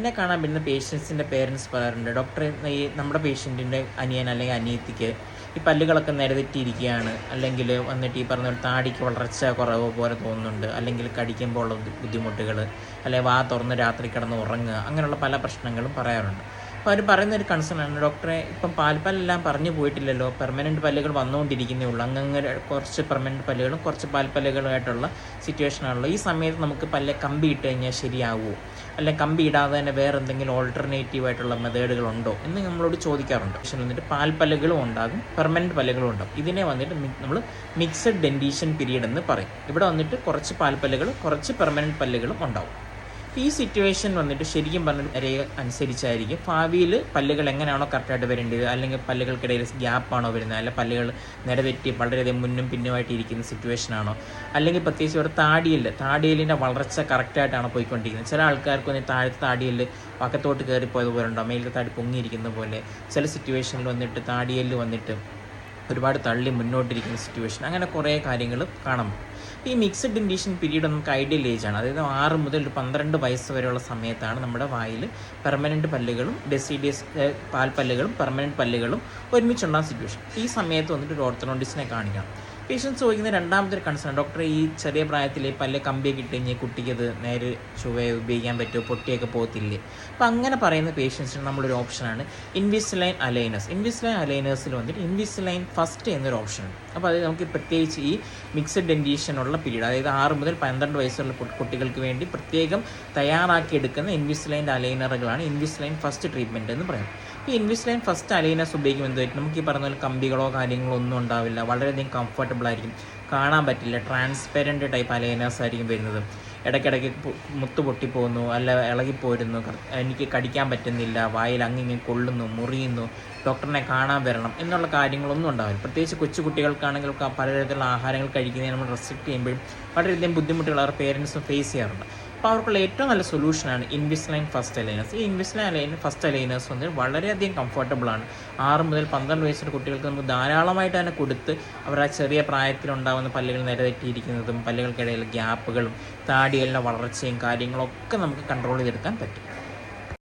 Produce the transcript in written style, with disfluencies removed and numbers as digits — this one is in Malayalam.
എന്നെ കാണാൻ വരുന്ന പേഷ്യൻസിൻ്റെ പേരൻസ് പറയാറുണ്ട്, ഡോക്ടറെ ഈ നമ്മുടെ പേഷ്യൻറ്റിൻ്റെ അനിയൻ അല്ലെങ്കിൽ അനിയത്തിക്ക് ഈ പല്ലുകളൊക്കെ നിരതെറ്റിയിരിക്കുകയാണ്, അല്ലെങ്കിൽ വന്നിട്ട് ഈ പറഞ്ഞ താടിക്ക് വളർച്ച കുറവ് പോലെ തോന്നുന്നുണ്ട്, അല്ലെങ്കിൽ കടിക്കുമ്പോൾ ഉള്ള ബുദ്ധിമുട്ടുകൾ, അല്ലെങ്കിൽ വാ തുറന്ന് രാത്രി കിടന്ന് ഉറങ്ങുക, അങ്ങനെയുള്ള പല പ്രശ്നങ്ങളും പറയാറുണ്ട്. അപ്പോൾ അവർ പറയുന്നൊരു കൺസേൺ ആണ്, ഡോക്ടറെ ഇപ്പം പാൽപ്പല്ലെല്ലാം പറഞ്ഞു പോയിട്ടില്ലല്ലോ, പെർമനൻറ്റ് പല്ലുകൾ വന്നുകൊണ്ടിരിക്കുന്നേ ഉള്ളൂ, അങ്ങനെ കുറച്ച് പെർമനൻറ്റ് പല്ലുകളും കുറച്ച് പാൽപ്പല്ലുകളുമായിട്ടുള്ള സിറ്റുവേഷനാണല്ലോ, ഈ സമയത്ത് നമുക്ക് പല്ല് കമ്പി ഇട്ട് കഴിഞ്ഞാൽ ശരിയാവുമോ, അല്ലെങ്കിൽ കമ്പി ഇടാതെ തന്നെ വേറെ എന്തെങ്കിലും ഓൾട്ടർനേറ്റീവ് ആയിട്ടുള്ള മെത്തേഡുകളുണ്ടോ എന്ന് നമ്മളോട് ചോദിക്കാറുണ്ട്. പക്ഷെ വന്നിട്ട് പാൽപ്പല്ലുകളും ഉണ്ടാകും, പെർമനൻറ്റ് പല്ലുകളും ഉണ്ടാകും. ഇതിനെ വന്നിട്ട് നമ്മൾ മിക്സഡ് ഡെൻറ്റീഷൻ പീരീഡ് എന്ന് പറയും. ഇവിടെ വന്നിട്ട് കുറച്ച് പാൽപ്പല്ലുകളും കുറച്ച് പെർമനൻറ്റ് പല്ലുകളും ഉണ്ടാവും. ഈ സിറ്റുവേഷൻ വന്നിട്ട് ശരിക്കും പറഞ്ഞ അനുസരിച്ചായിരിക്കും ഭാവിയിൽ പല്ലുകൾ എങ്ങനെയാണോ കറക്റ്റായിട്ട് വരേണ്ടത്, അല്ലെങ്കിൽ പല്ലുകൾക്കിടയിൽ ഗ്യാപ്പാണോ വരുന്നത്, അല്ലെങ്കിൽ പല്ലുകൾ നിരതെറ്റി വളരെയധികം മുന്നും പിന്നുമായിട്ട് ഇരിക്കുന്ന സിറ്റുവേഷനാണോ, അല്ലെങ്കിൽ പ്രത്യേകിച്ച് ഒരു താടിയലിൻ്റെ വളർച്ച കറക്റ്റായിട്ടാണോ പോയിക്കൊണ്ടിരിക്കുന്നത്. ചില ആൾക്കാർക്ക് വന്നിട്ട് താഴത്തെ താടിയല് പക്കത്തോട്ട് കയറിപ്പോയതുപോലെ ഉണ്ടാവും, മേലത്തെ താടി പൊങ്ങിയിരിക്കുന്ന പോലെ. ചില സിറ്റുവേഷനിൽ വന്നിട്ട് താടിയല് വന്നിട്ട് ഒരുപാട് തള്ളി മുന്നോട്ടിരിക്കുന്ന സിറ്റുവേഷൻ, അങ്ങനെ കുറേ കാര്യങ്ങൾ കാണാം. ഈ മിക്സഡ് ഡെൻറ്റീഷൻ പീരീഡ് നമുക്ക് ഐഡിയൽ ഏജാണ്, അതായത് 6 മുതൽ 12 വയസ്സ് വരെയുള്ള സമയത്താണ് നമ്മുടെ വായിൽ പെർമനൻറ്റ് പല്ലുകളും ഡെസിഡിയസ് പാൽപ്പല്ലുകളും പെർമനൻറ്റ് പല്ലുകളും ഒരുമിച്ചുണ്ടാകുന്ന സിറ്റുവേഷൻ. ഈ സമയത്ത് വന്നിട്ട് ഒരു ഓർത്തഡോണ്ടിസ്റ്റിനെ കാണിക്കണം. പേഷ്യൻസ് ചോദിക്കുന്ന രണ്ടാമത്തെ കൺസേൺ, ഡോക്ടറെ ഈ ചെറിയ പ്രായത്തിൽ പല്ല് കമ്പിയൊക്കെ ഇട്ട് കഴിഞ്ഞാൽ കുട്ടിക്ക് അത് നേരെ ചൊവ്വയെ ഉപയോഗിക്കാൻ പറ്റുമോ, പൊട്ടിയൊക്കെ പോകത്തില്ലേ? അപ്പോൾ അങ്ങനെ പറയുന്ന പേഷ്യൻസിന് നമ്മളൊരു ഓപ്ഷനാണ് ഇൻവിസലൈൻ അലൈനേഴ്സ്. ഇൻവിസലൈൻ അലൈനേഴ്സിൽ വന്നിട്ട് ഇൻവിസലൈൻ ഫസ്റ്റ് എന്നൊരു ഓപ്ഷനുണ്ട്. അപ്പോൾ അത് നമുക്ക് പ്രത്യേകിച്ച് ഈ മിക്സഡ് ഡെൻറ്റീഷനുള്ള പീരീഡ്, അതായത് 6 മുതൽ 12 വയസ്സുള്ള കുട്ടികൾക്ക് വേണ്ടി പ്രത്യേകം തയ്യാറാക്കിയെടുക്കുന്ന ഇൻവിസലൈൻ അലൈനറുകളാണ് ഇൻവിസലൈൻ ഫസ്റ്റ് ട്രീറ്റ്മെൻറ്റ് എന്ന് പറയുന്നത്. ഈ ഇൻവിസലൈൻ ഫസ്റ്റ് അലൈനേഴ്സ് ഉപയോഗിക്കുമ്പോൾ എന്തായിരിക്കും, നമുക്ക് ഈ പറഞ്ഞ പോലെ കമ്പികളോ കാര്യങ്ങളോ ഒന്നും ഉണ്ടാവില്ല, വളരെയധികം കംഫർട്ടബിൾ ആയിരിക്കും, കാണാൻ പറ്റില്ല, ട്രാൻസ്പെരൻറ്റ് ടൈപ്പ് അലൈനേഴ്സ് ആയിരിക്കും വരുന്നത്. ഇടയ്ക്കിടയ്ക്ക് മുത്ത് പൊട്ടിപ്പോകുന്നു, അല്ല ഇളകിപ്പോരുന്നു, എനിക്ക് കടിക്കാൻ പറ്റുന്നില്ല, വായിൽ അങ്ങിങ്ങനെ കൊള്ളുന്നു, മുറിയുന്നു, ഡോക്ടറിനെ കാണാൻ വരണം എന്നുള്ള കാര്യങ്ങളൊന്നും ഉണ്ടാവില്ല. പ്രത്യേകിച്ച് കൊച്ചു കുട്ടികൾക്കാണെങ്കിൽ പലതരത്തിലുള്ള ആഹാരങ്ങൾ കഴിക്കുന്നതിന് നമ്മൾ റെസ്ട്രിക്റ്റ് ചെയ്യുമ്പോഴും വളരെയധികം ബുദ്ധിമുട്ടുകൾ അവർ പേരൻസും ഫേസ് ചെയ്യാറുണ്ട്. അപ്പോൾ അവർക്കുള്ള ഏറ്റവും നല്ല സൊല്യൂഷനാണ് ഇൻവിസലൈൻ ഫസ്റ്റ് അലൈനേഴ്സ്. ഈ ഇൻവിസലൈൻ ഫസ്റ്റ് അലൈനേഴ്സ് വന്നിട്ട് വളരെയധികം കംഫർട്ടബിളാണ്. 6 മുതൽ 12 വയസ്സുള്ള കുട്ടികൾക്ക് നമുക്ക് ധാരാളമായിട്ട് തന്നെ കൊടുത്ത് അവർ ആ ചെറിയ പ്രായത്തിലുണ്ടാകുന്ന പല്ലുകൾ നിരതെറ്റിയിരിക്കുന്നതും പല്ലുകൾക്കിടയിൽ ഗ്യാപ്പുകളും താടികളുടെ വളർച്ചയും കാര്യങ്ങളൊക്കെ നമുക്ക് കൺട്രോൾ ചെയ്തെടുക്കാൻ പറ്റും.